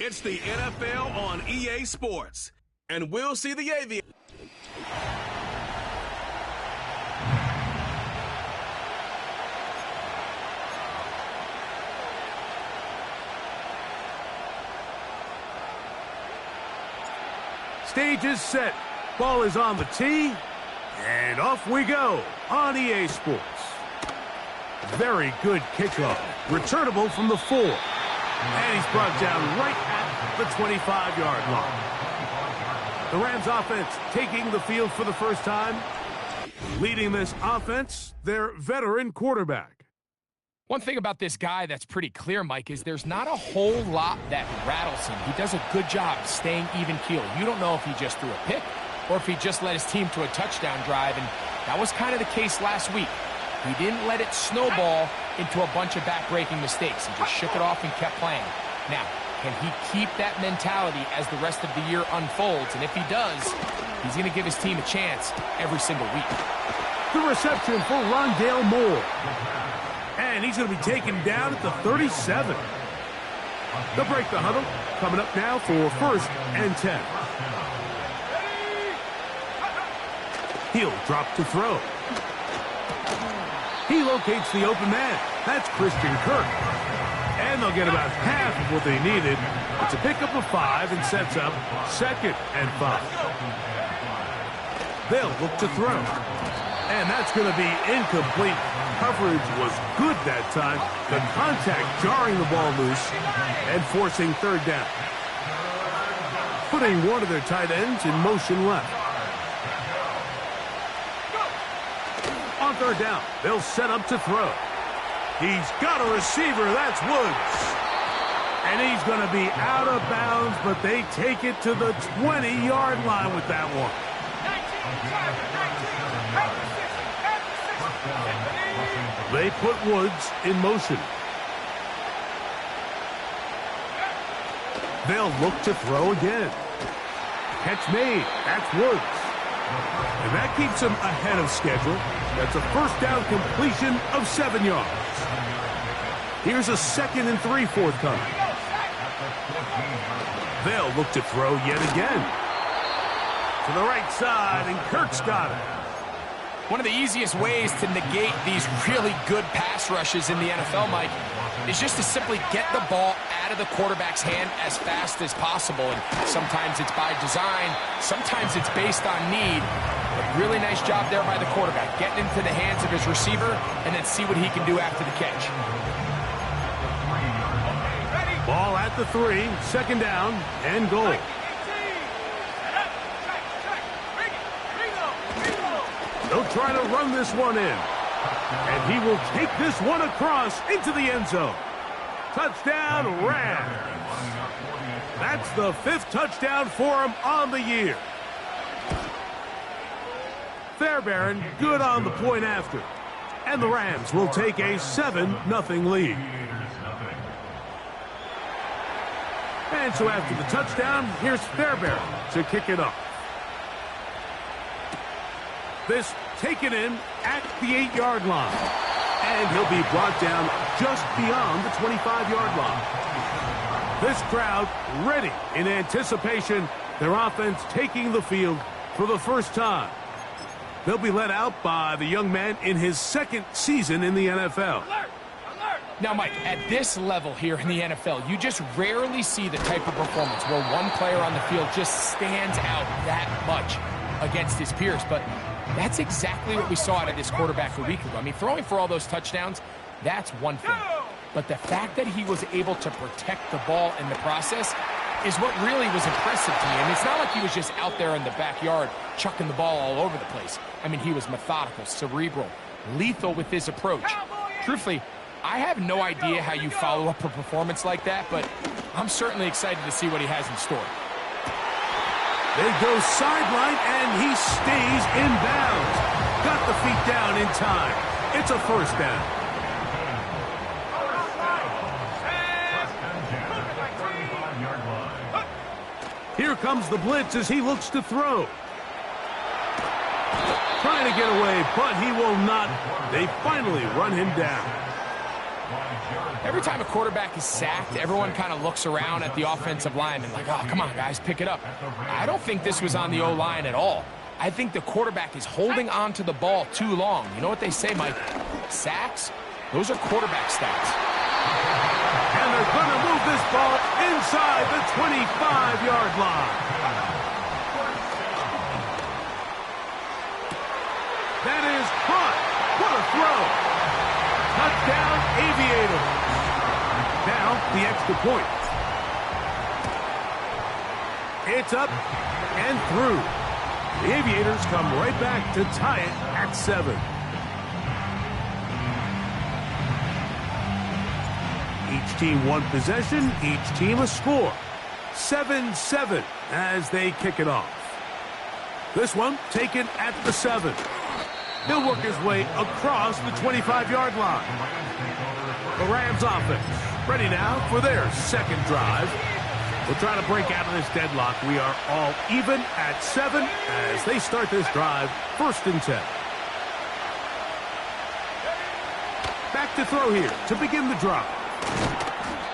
It's the NFL on EA Sports, and we'll see the Aviators. Stage is set. Ball is on the tee. And off we go on EA Sports. Very good kickoff. Returnable from the 4. And he's brought down right at the 25-yard line. The Rams offense taking the field for the first time. Leading this offense, their veteran quarterback. One thing about this guy that's pretty clear, Mike, is there's not a whole lot that rattles him. He does a good job staying even-keeled. You don't know if he just threw a pick or if he just led his team to a touchdown drive, and that was kind of the case last week. He didn't let it snowball into a bunch of back-breaking mistakes. He just shook it off and kept playing. Now, can he keep that mentality as the rest of the year unfolds? And if he does, he's going to give his team a chance every single week. The reception for Rondale Moore. And he's going to be taken down at the 37. They'll break the huddle. Coming up now for 1st and 10. He'll drop to throw. He locates the open man. That's Christian Kirk. And they'll get about half of what they needed. It's a pickup of 5 and sets up 2nd and 5. They'll look to throw. And that's going to be incomplete. Coverage was good that time. The contact jarring the ball loose and forcing 3rd down. Putting one of their tight ends in motion left. On 3rd down, they'll set up to throw. He's got a receiver. That's Woods. And he's going to be out of bounds, but they take it to the 20-yard line with that one. They put Woods in motion. They'll look to throw again. Catch made. That's Woods. And that keeps him ahead of schedule. That's a 1st down completion of 7 yards. Here's a 2nd and 3 forthcoming. They'll look to throw yet again. To the right side, and Kirk's got it. One of the easiest ways to negate these really good pass rushes in the NFL, Mike, is just to simply get the ball out of the quarterback's hand as fast as possible. And sometimes it's by design, sometimes it's based on need. But really nice job there by the quarterback, getting into the hands of his receiver and then see what he can do after the catch. Ball at the 3, 2nd down, and goal. They'll try to run this one in. And he will take this one across into the end zone. Touchdown, Rams. That's the 5th touchdown for him on the year. Fairbairn good on the point after. And the Rams will take a 7-0 lead. And so after the touchdown, here's Fairbairn to kick it off. This taken in at the 8-yard line. And he'll be brought down just beyond the 25-yard line. This crowd ready in anticipation. Their offense taking the field for the first time. They'll be led out by the young man in his 2nd season in the NFL. Now, Mike, at this level here in the NFL, you just rarely see the type of performance where one player on the field just stands out that much against his peers. But that's exactly what we saw out of this quarterback a week ago. I mean, throwing for all those touchdowns, that's one thing. But the fact that he was able to protect the ball in the process is what really was impressive to me. And it's not like he was just out there in the backyard chucking the ball all over the place. I mean, he was methodical, cerebral, lethal with his approach. Truthfully, I have no idea how you follow up a performance like that, but I'm certainly excited to see what he has in store. They go sideline, and he stays in bounds. Got the feet down in time. It's a 1st down. Here comes the blitz as he looks to throw. Trying to get away, but he will not. They finally run him down. Every time a quarterback is sacked, everyone kind of looks around at the offensive line and like, oh, come on, guys, pick it up. I don't think this was on the O-line at all. I think the quarterback is holding on to the ball too long. You know what they say, Mike? Sacks, those are quarterback stats. And they're going to move this ball inside the 25-yard line. That is caught. What a throw. Touchdown, Aviators. Now, the extra point. It's up and through. The Aviators come right back to tie it at 7. Each team one possession, each team a score. 7-7 as they kick it off. This one taken at the 7. He'll work his way across the 25-yard line. The Rams offense ready now for their second drive. We'll try to break out of this deadlock. We are all even at 7 as they start this drive, 1st and 10. Back to throw here to begin the drive.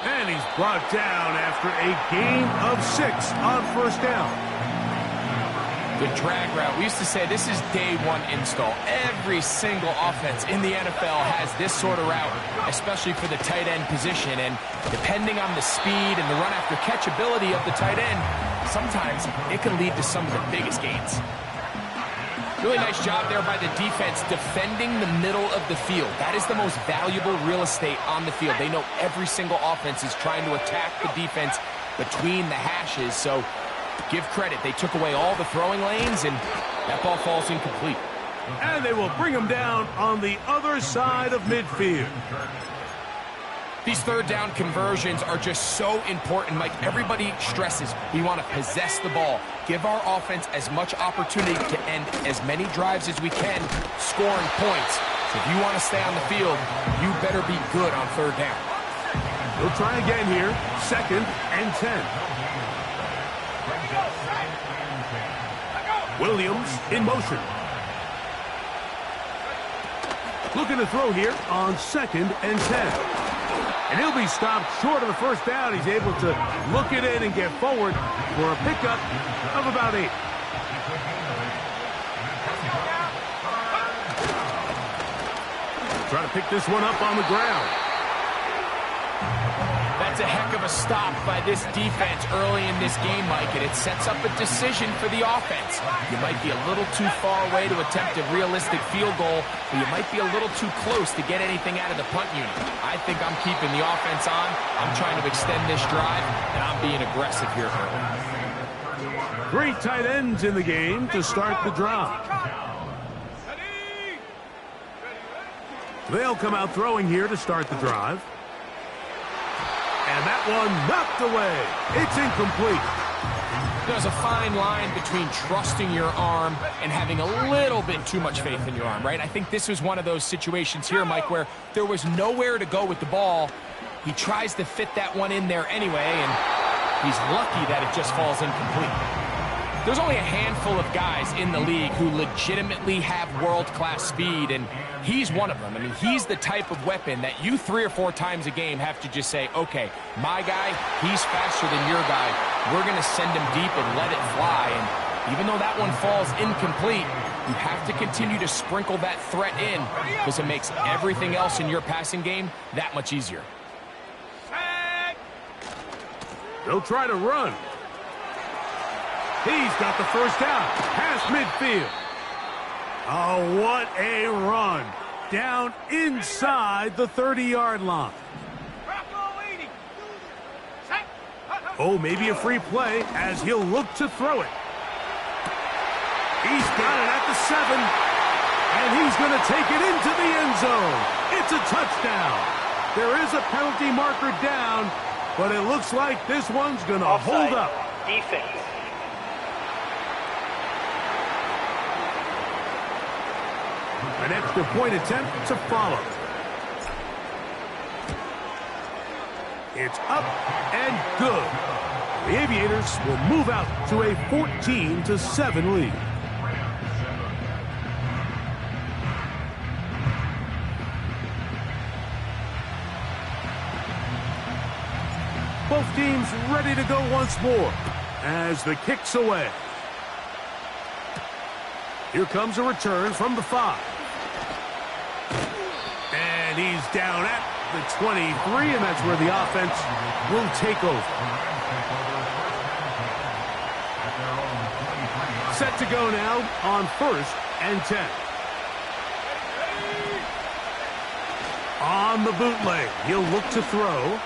And he's brought down after a gain of 6 on 1st down. The drag route. We used to say this is day one install. Every single offense in the NFL has this sort of route, especially for the tight end position. And depending on the speed and the run after catch ability of the tight end, sometimes it can lead to some of the biggest gains. Really nice job there by the defense defending the middle of the field. That is the most valuable real estate on the field. They know every single offense is trying to attack the defense between the hashes. So give credit. They took away all the throwing lanes, and that ball falls incomplete. And they will bring him down on the other side of midfield. These 3rd down conversions are just so important. Like everybody stresses, we want to possess the ball. Give our offense as much opportunity to end as many drives as we can, scoring points. So if you want to stay on the field, you better be good on 3rd down. We'll try again here, 2nd and 10. Williams in motion. Looking to throw here on 2nd and 10. And he'll be stopped short of the 1st down. He's able to look it in and get forward for a pickup of about 8. Trying to pick this one up on the ground. That's a heck of a stop by this defense early in this game, Mike, and it sets up a decision for the offense. You might be a little too far away to attempt a realistic field goal, but you might be a little too close to get anything out of the punt unit. I think I'm keeping the offense on. I'm trying to extend this drive, and I'm being aggressive here early. 3 tight ends in the game to start the drive. They'll come out throwing here to start the drive. And that one knocked away. It's incomplete. There's a fine line between trusting your arm and having a little bit too much faith in your arm, right? I think this was one of those situations here, Mike, where there was nowhere to go with the ball. He tries to fit that one in there anyway, and he's lucky that it just falls incomplete. There's only a handful of guys in the league who legitimately have world-class speed, and he's one of them. I mean, he's the type of weapon that you 3 or 4 times a game have to just say, okay, my guy, he's faster than your guy. We're going to send him deep and let it fly. And even though that one falls incomplete, you have to continue to sprinkle that threat in because it makes everything else in your passing game that much easier. They'll try to run. He's got the 1st down, past midfield. Oh, what a run. Down inside the 30-yard line. Oh, maybe a free play as he'll look to throw it. He's got it at the 7, and he's going to take it into the end zone. It's a touchdown. There is a penalty marker down, but it looks like this one's going to hold up. Defense. An extra point attempt to follow. It's up and good. The Aviators will move out to a 14-7 lead. Both teams ready to go once more as the kick's away. Here comes a return from the 5. And he's down at the 23, and that's where the offense will take over. Set to go now on 1st and 10. On the bootleg, he'll look to throw.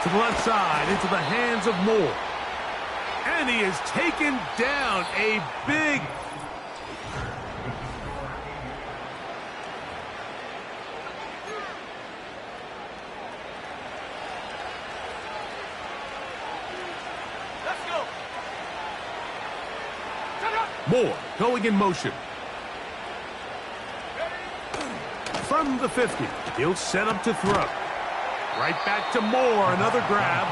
To the left side, into the hands of Moore. And he is taken down. A big... Moore going in motion. From the 50, he'll set up to throw. Right back to Moore, another grab.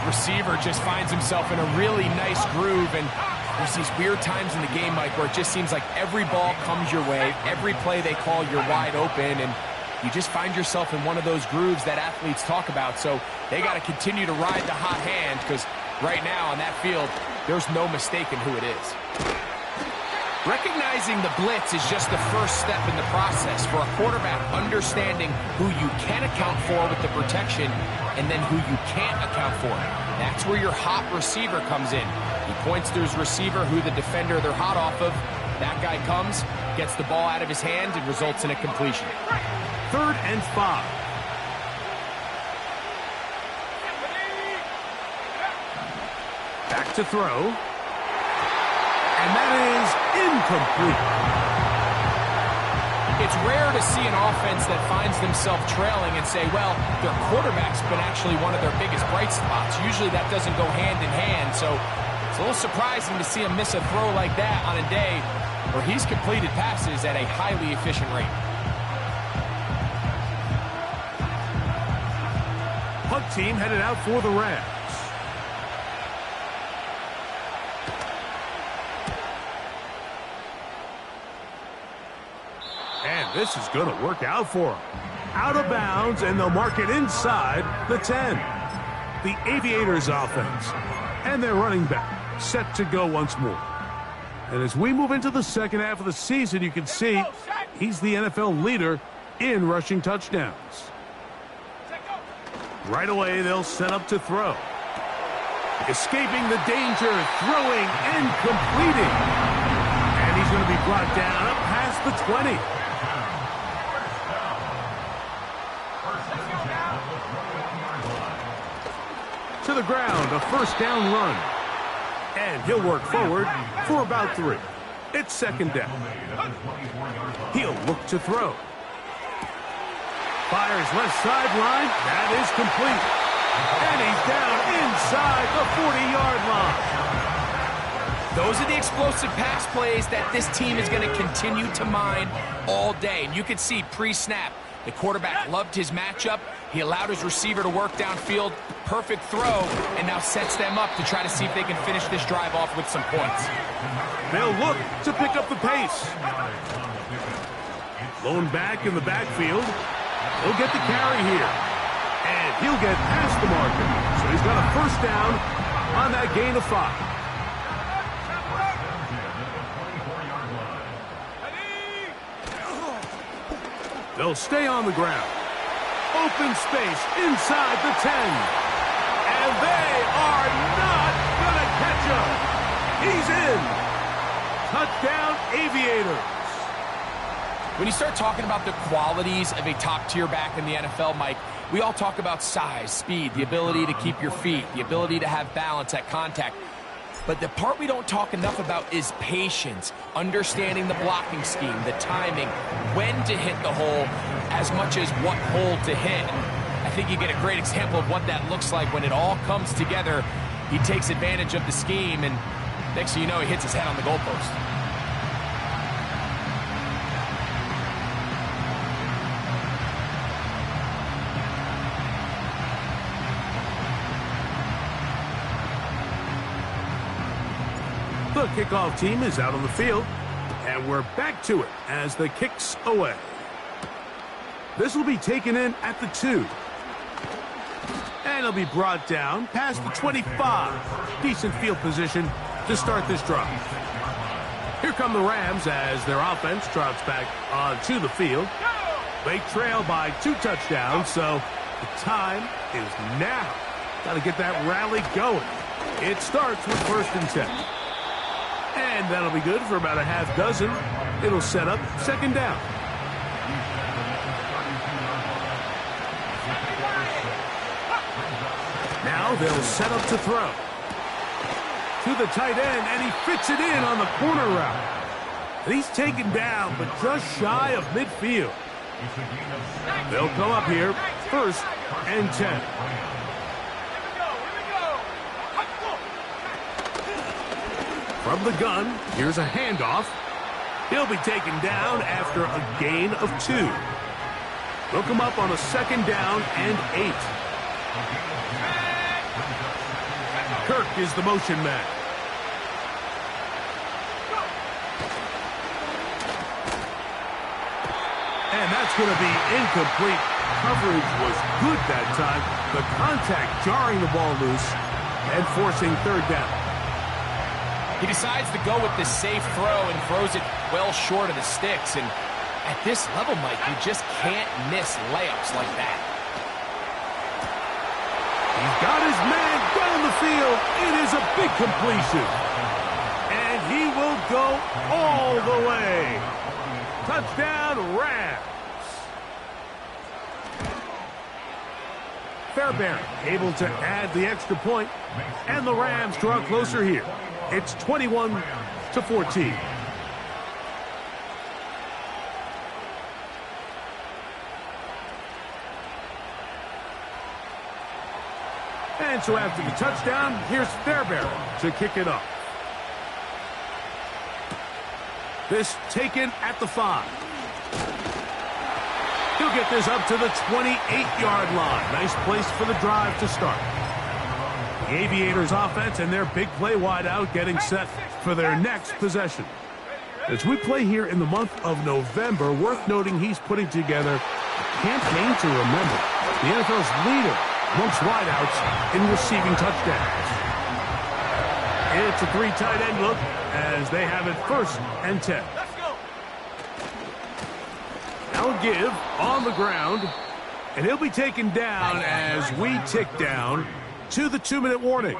Receiver just finds himself in a really nice groove, and there's these weird times in the game, Mike, where it just seems like every ball comes your way, every play they call, you're wide open, and you just find yourself in one of those grooves that athletes talk about. So they got to continue to ride the hot hand, because right now on that field, there's no mistaking who it is. Recognizing the blitz is just the first step in the process for a quarterback, understanding who you can account for with the protection and then who you can't account for. That's where your hot receiver comes in. He points to his receiver, who the defender they're hot off of. That guy comes, gets the ball out of his hand, and results in a completion. 3rd and 5. Back to throw. And that is incomplete. It's rare to see an offense that finds themselves trailing and say, well, their quarterback's been actually one of their biggest bright spots. Usually that doesn't go hand in hand, so it's a little surprising to see him miss a throw like that on a day where he's completed passes at a highly efficient rate. Punt team headed out for the Rams. This is going to work out for them. Out of bounds, and they'll mark it inside the 10. The Aviators offense. And their running back set to go once more. And as we move into the second half of the season, you can see he's the NFL leader in rushing touchdowns. Right away, they'll set up to throw. Escaping the danger, throwing and completing. And he's going to be brought down up past the 20. To the ground, a first down run. And he'll work forward for about 3. It's 2nd down. He'll look to throw. Fires left sideline. That is complete. And he's down inside the 40-yard line. Those are the explosive pass plays that this team is going to continue to mine all day. And you can see pre-snap, the quarterback loved his matchup. He allowed his receiver to work downfield. Perfect throw, and now sets them up to try to see if they can finish this drive off with some points. They'll look to pick up the pace. Lone back in the backfield. He'll get the carry here. And he'll get past the marker. So he's got a first down on that gain of 5. They'll stay on the ground. Open space inside the 10. And they are not going to catch him. He's in. Touchdown, Aviators. When you start talking about the qualities of a top-tier back in the NFL, Mike, we all talk about size, speed, the ability to keep your feet, the ability to have balance at contact. But the part we don't talk enough about is patience, understanding the blocking scheme, the timing, when to hit the hole, as much as what hole to hit. I think you get a great example of what that looks like when it all comes together. He takes advantage of the scheme, and next thing you know, he hits his head on the goalpost. The kickoff team is out on the field, and we're back to it as the kick's away. This will be taken in at the 2. And And he'll be brought down past the 25. Decent field position to start this drive. Here come the Rams as their offense trots back onto the field. They trail by 2 touchdowns, so the time is now. Got to get that rally going. It starts with 1st and 10. And that'll be good for about a half dozen. It'll set up 2nd down. Now they'll set up to throw. To the tight end, and he fits it in on the corner route. And he's taken down, but just shy of midfield. They'll come up here, 1st and 10. From the gun, here's a handoff. He'll be taken down after a gain of 2. They'll come up on a 2nd down and 8. Kirk is the motion man. And that's going to be incomplete. Coverage was good that time. The contact jarring the ball loose and forcing 3rd down. He decides to go with the safe throw and throws it well short of the sticks. And at this level, Mike, you just can't miss layups like that. He's got his man down the field. It is a big completion. And he will go all the way. Touchdown, Rams. Fairbairn able to add the extra point, and the Rams draw closer here. It's 21-14. And so after the touchdown, here's Fairbairn to kick it off. This taken at the 5. He'll get this up to the 28-yard line. Nice place for the drive to start. The Aviators offense and their big play wideout getting set for their next possession. As we play here in the month of November, worth noting he's putting together a campaign to remember. The NFL's leader amongst wideouts in receiving touchdowns. It's a 3 tight end look as they have it 1st and 10. Now give on the ground, and he'll be taken down as we tick down to the 2-minute warning.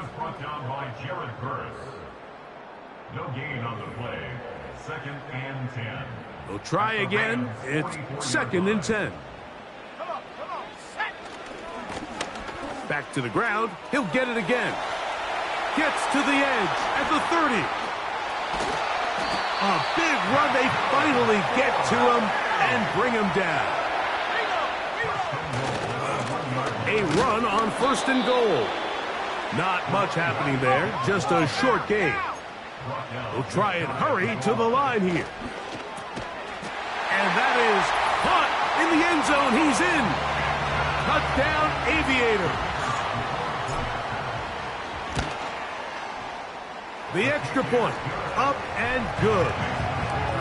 No gain on the play. 2nd and 10. They'll try again. It's 2nd and 10. Back to the ground. He'll get it again. Gets to the edge at the 30. A big run. They finally get to him and bring him down. A run on 1st and goal. Not much happening there. Just a short gain. We'll try and hurry to the line here. And that is caught in the end zone. He's in. Touchdown, Aviators. The extra point, up and good.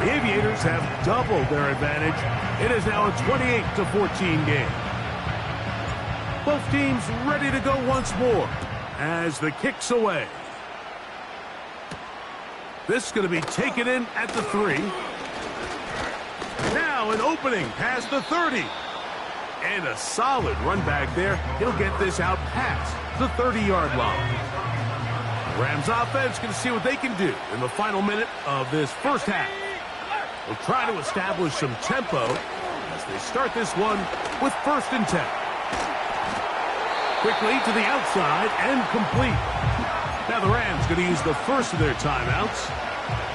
The Aviators have doubled their advantage. It is now a 28-14 game. Both teams ready to go once more as the kick's away. This is going to be taken in at the 3. Now an opening past the 30. And a solid run back there. He'll get this out past the 30-yard line. Rams offense going to see what they can do in the final minute of this 1st half. They'll try to establish some tempo as they start this one with 1st and 10. Quickly to the outside and complete. Now the Rams going to use the first of their timeouts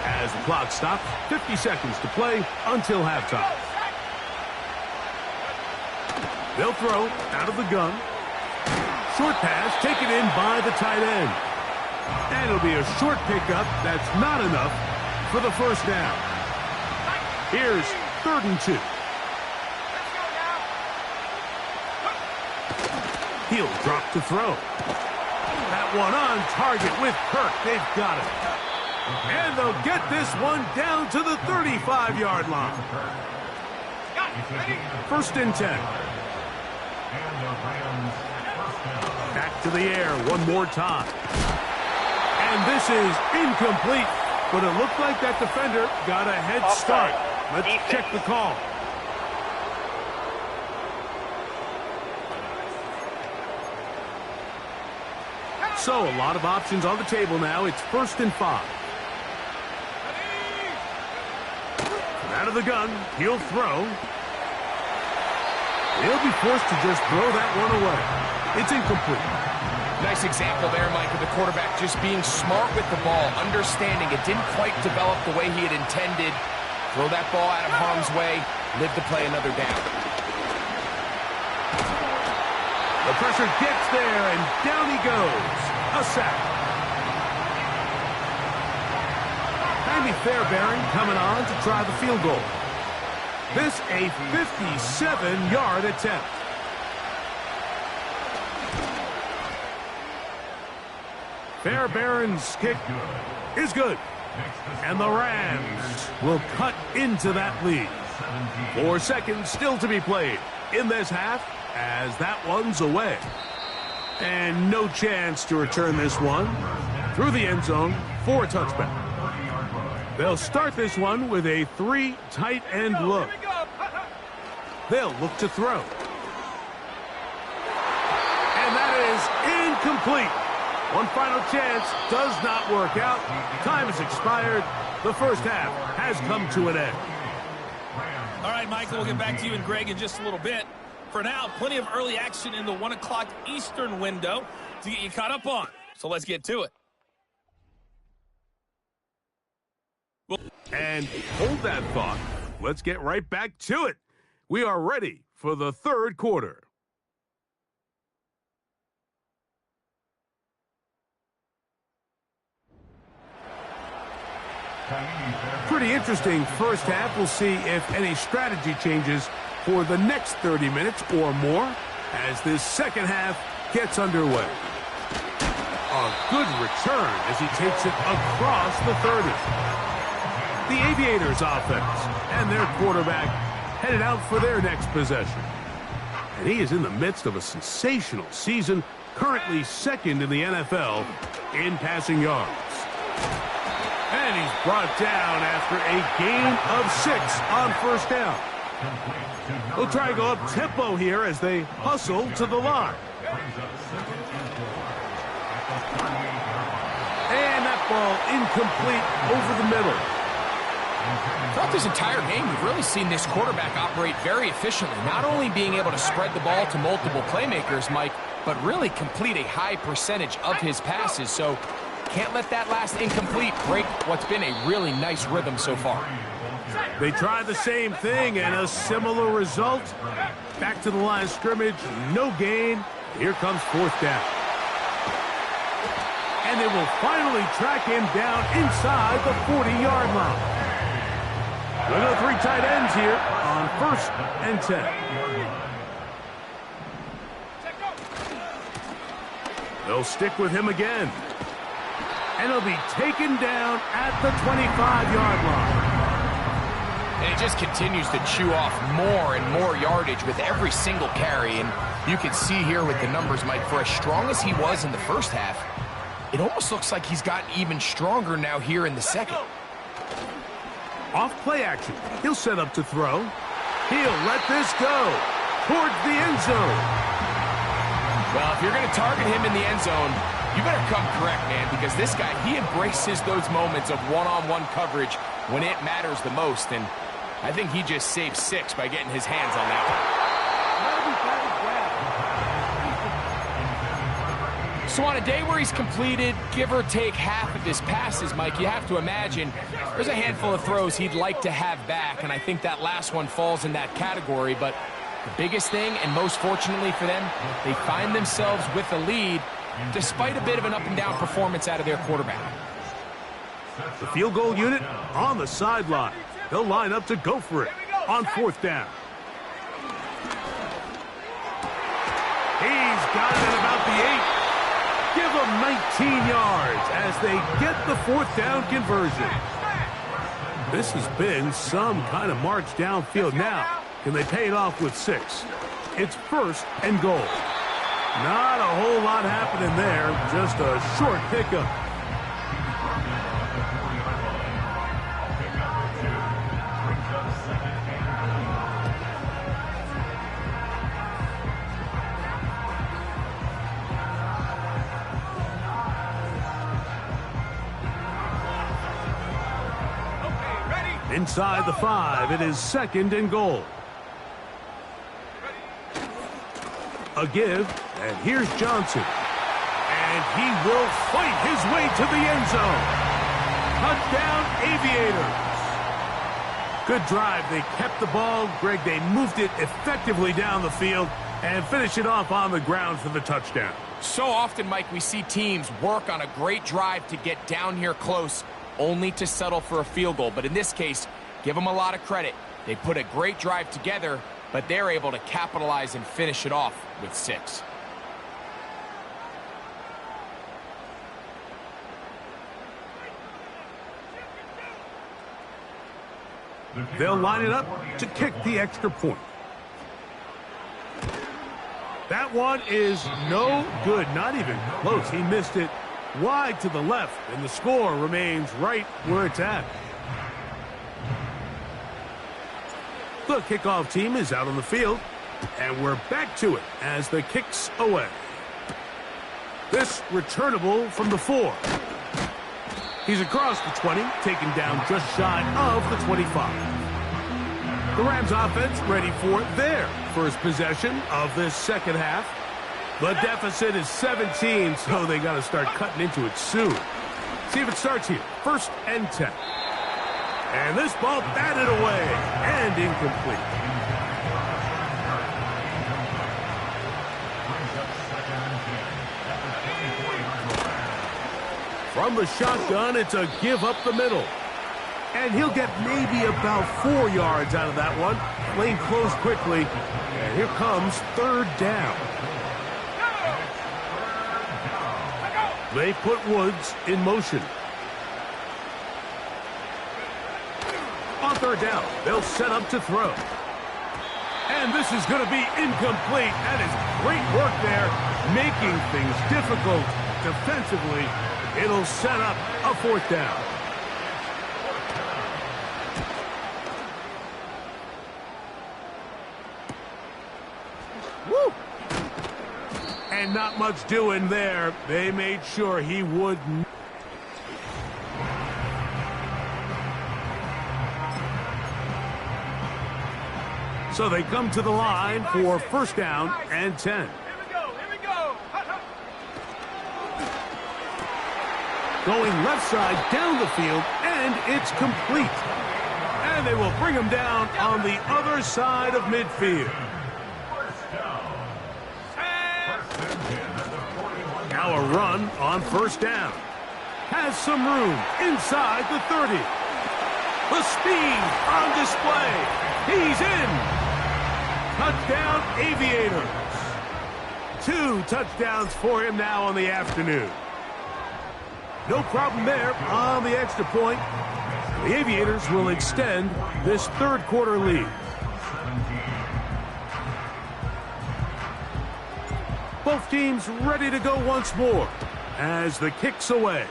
as the clock stops. 50 seconds to play until halftime. They'll throw out of the gun. Short pass taken in by the tight end. And it'll be a short pickup. That's not enough for the 1st down. Here's 3rd and 2. He'll drop to throw. That one on target with Kirk. They've got it. And they'll get this one down to the 35-yard line. 1st and 10. Back to the air one more time. And this is incomplete. But it looked like that defender got a head start. Let's check the call. So, a lot of options on the table now. It's 1st and 5. From out of the gun, he'll throw. He'll be forced to just throw that one away. It's incomplete. Nice example there, Mike, of the quarterback just being smart with the ball, understanding it didn't quite develop the way he had intended. Throw that ball out of harm's way, live to play another down. The pressure gets there, and down he goes. A sack. Andy Fairbairn coming on to try the field goal. This a 57-yard attempt. Fairbairn's kick is good. And the Rams will cut into that lead. 4 seconds still to be played in this half as that one's away. And no chance to return this one through the end zone for a touchback. They'll start this one with a 3 tight end look. They'll look to throw. And that is incomplete. One final chance does not work out. Time has expired. The first half has come to an end. All right, Michael, we'll get back to you and Greg in just a little bit. For now, plenty of early action in the 1 o'clock Eastern window to get you caught up on. So let's get to it. And hold that thought. Let's get right back to it. We are ready for the third quarter. Pretty interesting first half. We'll see if any strategy changes for the next 30 minutes or more as this second half gets underway. A good return as he takes it across the 30. The Aviators offense and their quarterback headed out for their next possession. And he is in the midst of a sensational season, currently second in the NFL in passing yards. And he's brought down after a gain of 6 on first down. They'll try to go up tempo here as they hustle to the line. And that ball incomplete over the middle. Throughout this entire game, we've really seen this quarterback operate very efficiently, not only being able to spread the ball to multiple playmakers, Mike, but really complete a high percentage of his passes. So can't let that last incomplete break what's been a really nice rhythm so far. They tried the same thing and a similar result. Back to the line of scrimmage, no gain. Here comes fourth down. And they will finally track him down inside the 40-yard line. Look at the 3 tight ends here on 1st and 10. They'll stick with him again. And he'll be taken down at the 25-yard line. And he just continues to chew off more and more yardage with every single carry. And you can see here with the numbers, Mike, for as strong as he was in the first half, it almost looks like he's gotten even stronger now here in the second. Off play action. He'll set up to throw. He'll let this go towards the end zone. Well, if you're going to target him in the end zone, you better come correct, man, because this guy, he embraces those moments of one-on-one coverage when it matters the most, and I think he just saved 6 by getting his hands on that one. So on a day where he's completed, give or take half of his passes, Mike, you have to imagine there's a handful of throws he'd like to have back, and I think that last one falls in that category, but the biggest thing, and most fortunately for them, they find themselves with a lead despite a bit of an up-and-down performance out of their quarterback. The field goal unit on the sideline. They'll line up to go for it on 4th down. He's got it at about the 8. Give him 19 yards as they get the 4th down conversion. This has been some kind of march downfield now. Can they pay it off with 6? It's 1st and goal. Not a whole lot happening there. Just a short pickup. Inside the 5, it is 2nd and goal. A give, and here's Johnson. And he will fight his way to the end zone. Touchdown, Aviators. Good drive. They kept the ball. Greg, they moved it effectively down the field and finish it off on the ground for the touchdown. So often, Mike, we see teams work on a great drive to get down here close, only to settle for a field goal. But in this case, give them a lot of credit. They put a great drive together, but they're able to capitalize and finish it off with 6. They'll line it up to kick the extra point. That one is no good, not even close. He missed it wide to the left, and the score remains right where it's at. The kickoff team is out on the field, and we're back to it as the kick's away. This returnable from the 4. He's across the 20, taken down just shy of the 25. The Rams offense ready for their first possession of this second half. The deficit is 17, so they got to start cutting into it soon. See if it starts here. 1st and 10. And this ball batted away and incomplete. From the shotgun, it's a give up the middle. And he'll get maybe about 4 yards out of that one. Lane closed quickly. And here comes 3rd down. They put Woods in motion. On 3rd down, they'll set up to throw. And this is going to be incomplete. That is great work there, making things difficult defensively. It'll set up a 4th down. Woo! And not much doing there. They made sure he wouldn't. So they come to the line for 1st down and 10. Going left side down the field, and it's complete. And they will bring him down on the other side of midfield. Now a run on 1st down. Has some room inside the 30. The speed on display. He's in. Touchdown, Aviators. 2 touchdowns for him now on the afternoon. No problem there on the extra point. The Aviators will extend this 3rd quarter lead. Both teams ready to go once more as the kick's away.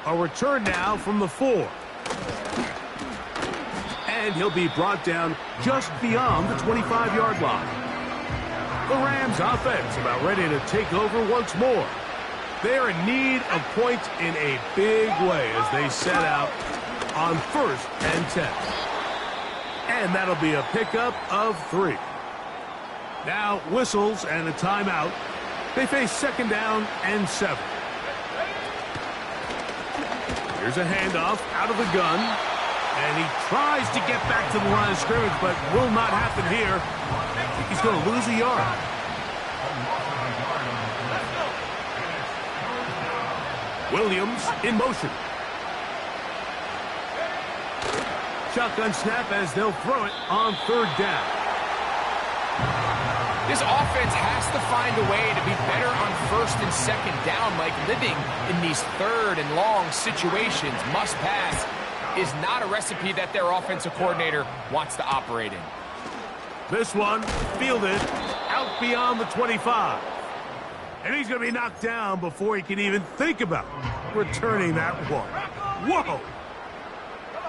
A return now from the 4. And he'll be brought down just beyond the 25-yard line. The Rams offense about ready to take over once more. They're in need of points in a big way as they set out on 1st and 10. And that'll be a pickup of 3. Now whistles and a timeout. They face 2nd down and 7. Here's a handoff out of the gun. And he tries to get back to the line of scrimmage, but will not happen here. I think he's going to lose a yard. Williams in motion. Shotgun snap as they'll throw it on 3rd down. This offense has to find a way to be better on 1st and 2nd down, like living in these 3rd and long situations. Must pass is not a recipe that their offensive coordinator wants to operate in. This one fielded out beyond the 25. And he's going to be knocked down before he can even think about returning that one. Whoa!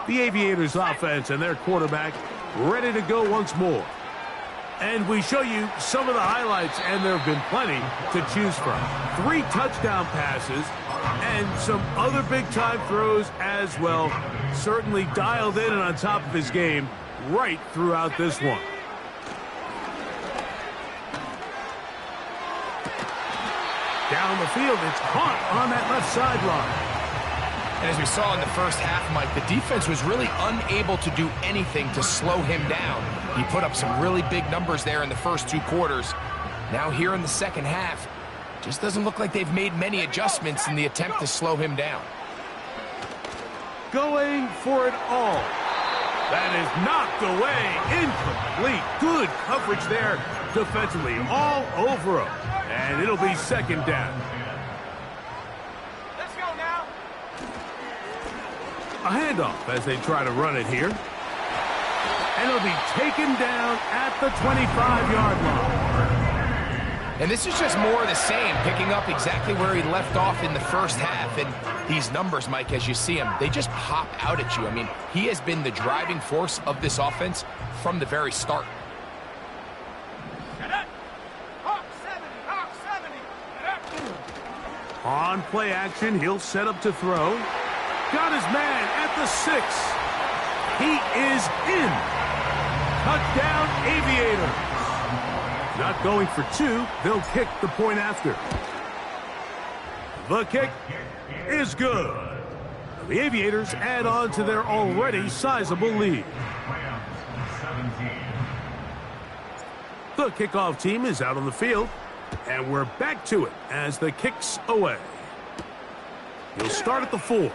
The Aviators offense and their quarterback ready to go once more. And we show you some of the highlights, and there have been plenty to choose from. 3 touchdown passes and some other big-time throws as well. Certainly dialed in and on top of his game right throughout this one. Down the field, it's caught on that left sideline. And as we saw in the first half, Mike, the defense was really unable to do anything to slow him down. He put up some really big numbers there in the first 2 quarters. Now here in the second half, just doesn't look like they've made many adjustments in the attempt to slow him down. Going for it all. That is knocked away, incomplete. Good coverage there defensively, all over him. And it'll be second down. Let's go now. A handoff as they try to run it here. And it'll be taken down at the 25-yard line. And this is just more of the same, picking up exactly where he left off in the first half. And these numbers, Mike, as you see them, they just pop out at you. I mean, he has been the driving force of this offense from the very start. On play action, he'll set up to throw. Got his man at the 6. He is in. Touchdown, Aviators. Not going for 2. They'll kick the point after. The kick is good. The Aviators add on to their already sizable lead. The kickoff team is out on the field. And we're back to it as the kick's away. He'll start at the 4.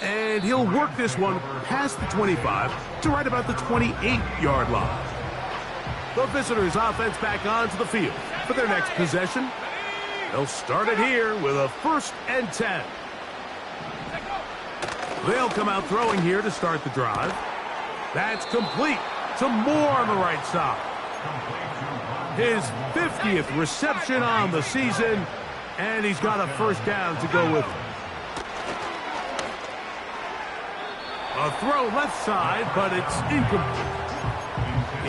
And he'll work this one past the 25 to right about the 28-yard line. The visitors' offense back onto the field for their next possession. They'll start it here with a 1st and 10. They'll come out throwing here to start the drive. That's complete to Moore on the right side. His 50th reception on the season, and he's got a 1st down to go with him. A throw left side, but it's incomplete.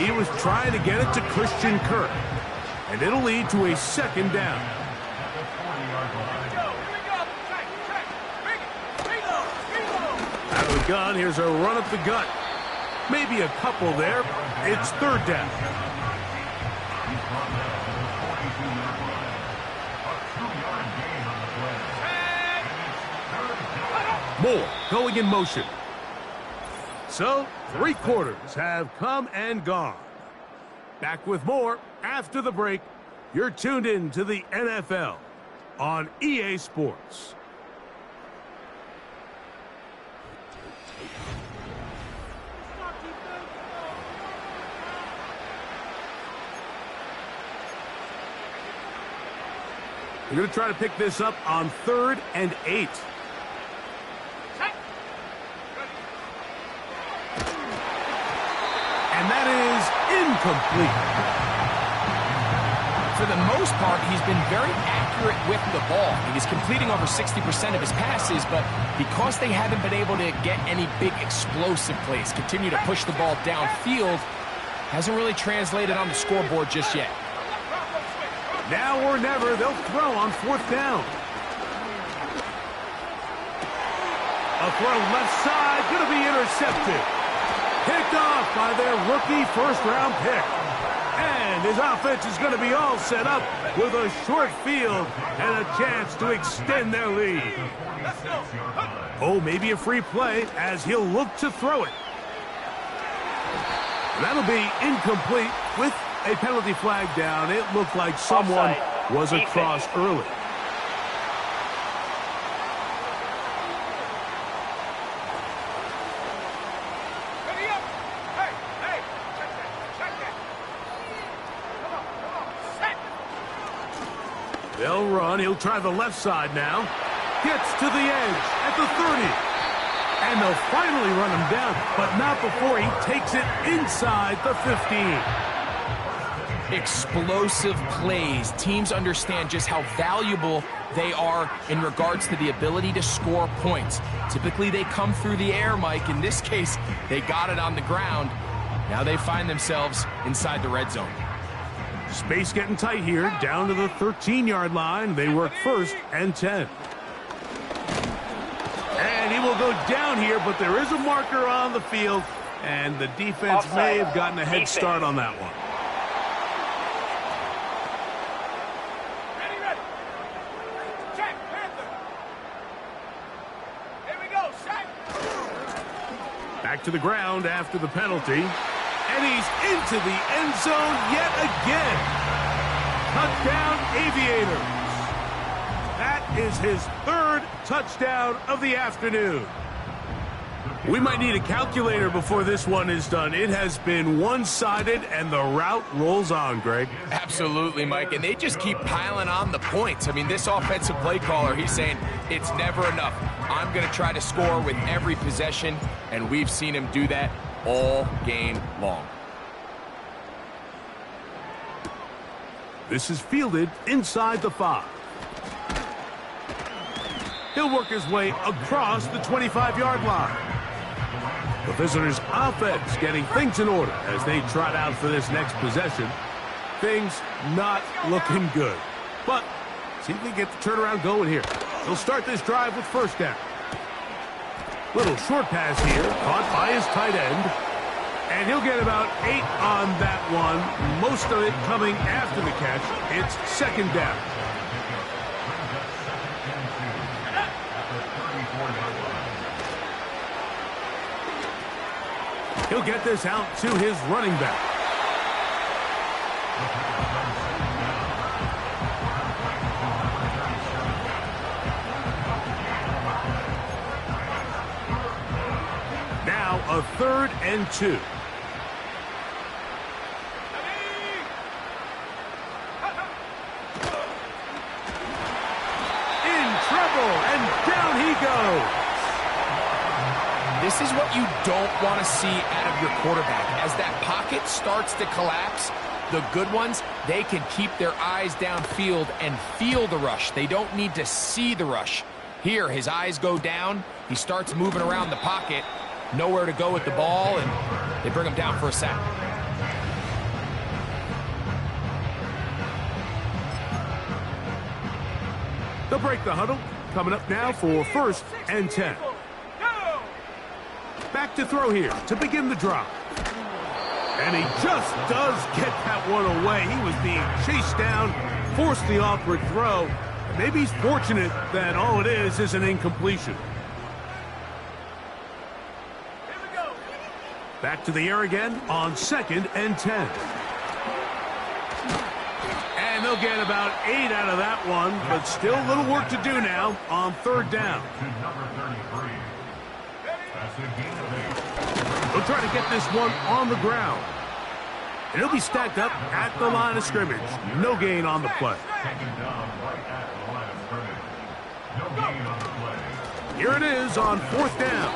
He was trying to get it to Christian Kirk, and it'll lead to a 2nd down. Out of the gun, here's a run up the gut. Maybe a couple there. It's 3rd down. Moore going in motion. So, 3 quarters have come and gone. Back with more after the break. You're tuned in to the NFL on EA Sports. We're going to try to pick this up on 3rd and 8. And that is incomplete. For the most part, he's been very accurate with the ball. He's completing over 60% of his passes, but because they haven't been able to get any big explosive plays, continue to push the ball downfield, hasn't really translated on the scoreboard just yet. Now or never, they'll throw on 4th down. A throw left side, going to be intercepted. Picked off by their rookie 1st-round pick. And his offense is going to be all set up with a short field and a chance to extend their lead. Oh, maybe a free play as he'll look to throw it. That'll be incomplete with a penalty flag down. It looked like someone was across early. They'll run. He'll try the left side now. Gets to the edge at the 30. And they'll finally run him down, but not before he takes it inside the 15. Explosive plays. Teams understand just how valuable they are in regards to the ability to score points. Typically, they come through the air, Mike. In this case, they got it on the ground. Now they find themselves inside the red zone. Space getting tight here, down to the 13-yard line. They work 1st and 10. And he will go down here, but there is a marker on the field, and the defense may have gotten a head start on that one. Ready. Check, Panther. Here we go, Shaq. Back to the ground after the penalty. And he's into the end zone yet again. Touchdown, Aviators. That is his 3rd touchdown of the afternoon. We might need a calculator before this one is done. It has been one-sided, and the route rolls on, Greg. Absolutely, Mike, and they just keep piling on the points. I mean, this offensive play caller, he's saying it's never enough. I'm going to try to score with every possession, and we've seen him do that all game long. This is fielded inside the 5. He'll work his way across the 25-yard line. The visitors' offense getting things in order as they trot out for this next possession. Things not looking good. But see if they get the turnaround going here. They'll start this drive with 1st down. Little short pass here, caught by his tight end. And he'll get about 8 on that one. Most of it coming after the catch. It's 2nd down. He'll get this out to his running back. Now a 3rd and 2. This is what you don't want to see out of your quarterback. As that pocket starts to collapse, the good ones, they can keep their eyes downfield and feel the rush. They don't need to see the rush. Here, his eyes go down. He starts moving around the pocket. Nowhere to go with the ball, and they bring him down for a sack. They'll break the huddle. Coming up now for 1st and 10. Back to throw here to begin the drive. And he just does get that one away. He was being chased down, forced the awkward throw. Maybe he's fortunate that all it is an incompletion. Back to the air again on 2nd and 10. And they'll get about 8 out of that one, but still a little work to do now on 3rd down. They'll try to get this one on the ground. And he'll be stacked up at the line of scrimmage. No gain on the play. Here it is on 4th down.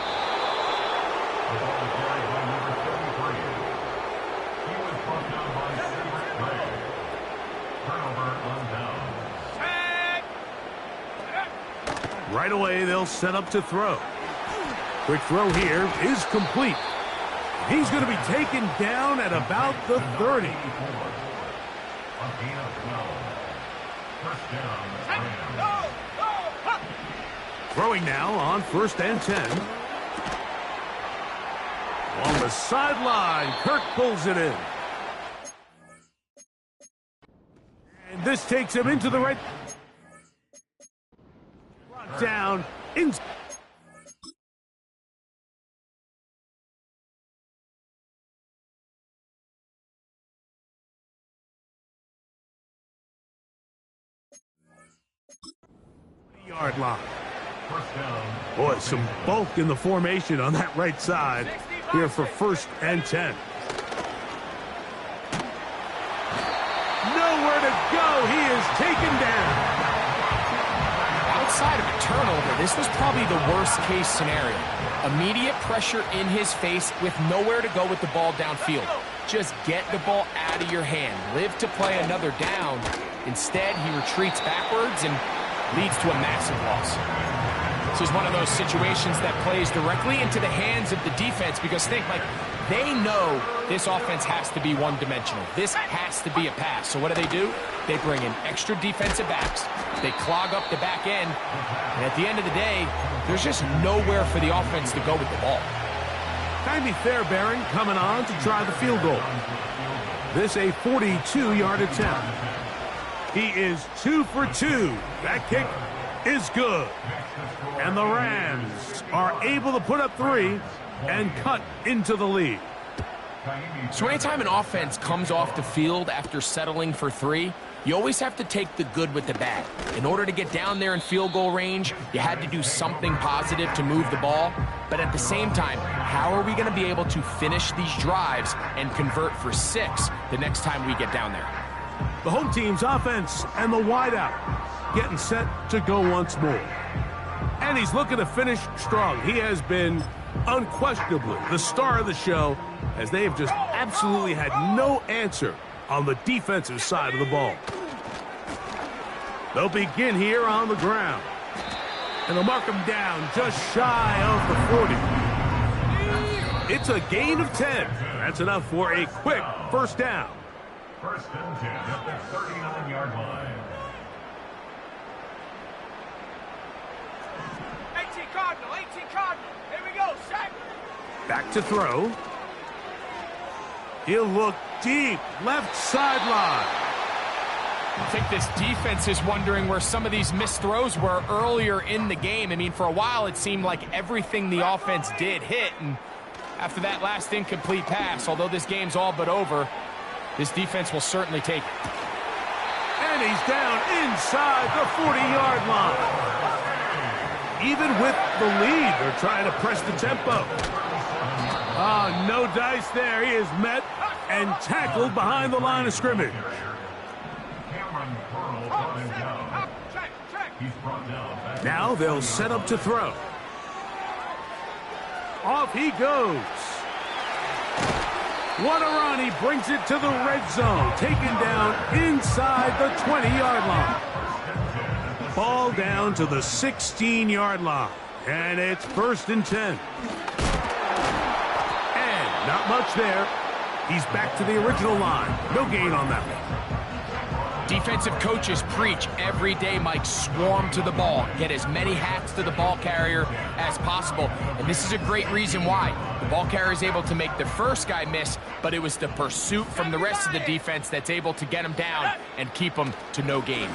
Right away, they'll set up to throw. Quick throw here is complete. He's going to be taken down at about the 30. Throwing now on 1st and 10. On the sideline, Kirk pulls it in. And this takes him into the right. Down in. Yard line. Boy, some bulk in the formation on that right side here for 1st and 10. Nowhere to go. He is taken down. Outside of a turnover, this was probably the worst-case scenario. Immediate pressure in his face with nowhere to go with the ball downfield. Just get the ball out of your hand. Live to play another down. Instead, he retreats backwards and leads to a massive loss. This is one of those situations that plays directly into the hands of the defense because think, like, they know this offense has to be one-dimensional. This has to be a pass. So what do? They bring in extra defensive backs. They clog up the back end. And at the end of the day, there's just nowhere for the offense to go with the ball. Kindly Fairbairn coming on to try the field goal. This a 42-yard attempt. He is 2 for 2. That kick is good. And the Rams are able to put up 3 and cut into the lead. So anytime an offense comes off the field after settling for 3, you always have to take the good with the bad. In order to get down there in field goal range, you had to do something positive to move the ball. But at the same time, how are we going to be able to finish these drives and convert for 6 the next time we get down there? The home team's offense and the wideout getting set to go once more. And he's looking to finish strong. He has been unquestionably the star of the show as they have just absolutely had no answer on the defensive side of the ball. They'll begin here on the ground. And they'll mark him down just shy of the 40. It's a gain of 10. That's enough for a quick first down. First and 10 at the 39-yard line. 18 Cardinal, 18 Cardinal. Here we go, sack. Back to throw. He'll look deep, left sideline. I think this defense is wondering where some of these missed throws were earlier in the game. I mean, for a while, it seemed like everything the offense did hit. And after that last incomplete pass, although this game's all but over, this defense will certainly take it. And he's down inside the 40-yard line. Even with the lead, they're trying to press the tempo. Oh, no dice there. He is met and tackled behind the line of scrimmage. Now they'll set up to throw. Off he goes. What a run. He brings it to the red zone. Taken down inside the 20-yard line. Ball down to the 16-yard line. And it's first and 10. And not much there. He's back to the original line. No gain on that one. Defensive coaches preach every day, Mike, swarm to the ball. Get as many hats to the ball carrier as possible. And this is a great reason why. The ball carrier is able to make the first guy miss, but it was the pursuit from the rest of the defense that's able to get him down and keep him to no gain.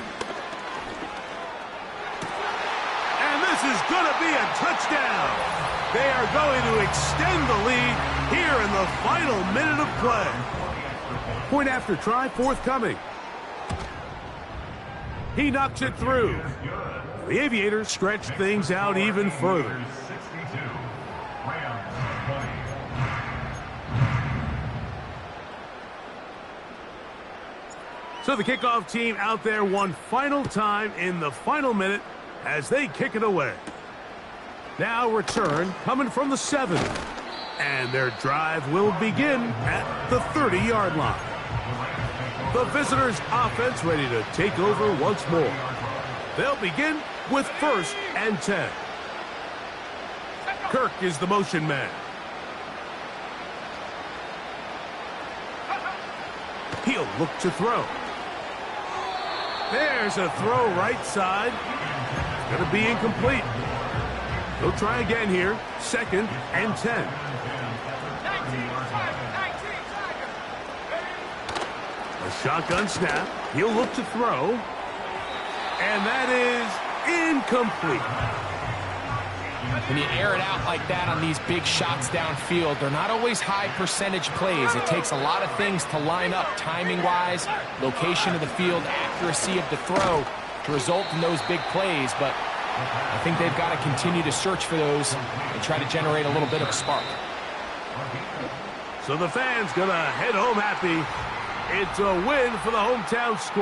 And this is going to be a touchdown. They are going to extend the lead here in the final minute of play. Point after try forthcoming. He knocks it through. The Aviators stretch things out even further. So the kickoff team out there one final time in the final minute as they kick it away. Now return coming from the 7. And their drive will begin at the 30-yard line. The visitors' offense ready to take over once more. They'll begin with first and 10. Kirk is the motion man. He'll look to throw. There's a throw right side. It's going to be incomplete. He'll try again here. Second and 10. A shotgun snap. He'll look to throw. And that is incomplete. When you air it out like that on these big shots downfield, they're not always high percentage plays. It takes a lot of things to line up timing-wise, location of the field, accuracy of the throw to result in those big plays. But I think they've got to continue to search for those and try to generate a little bit of a spark. So the fans going to head home happy. It's a win for the hometown squad.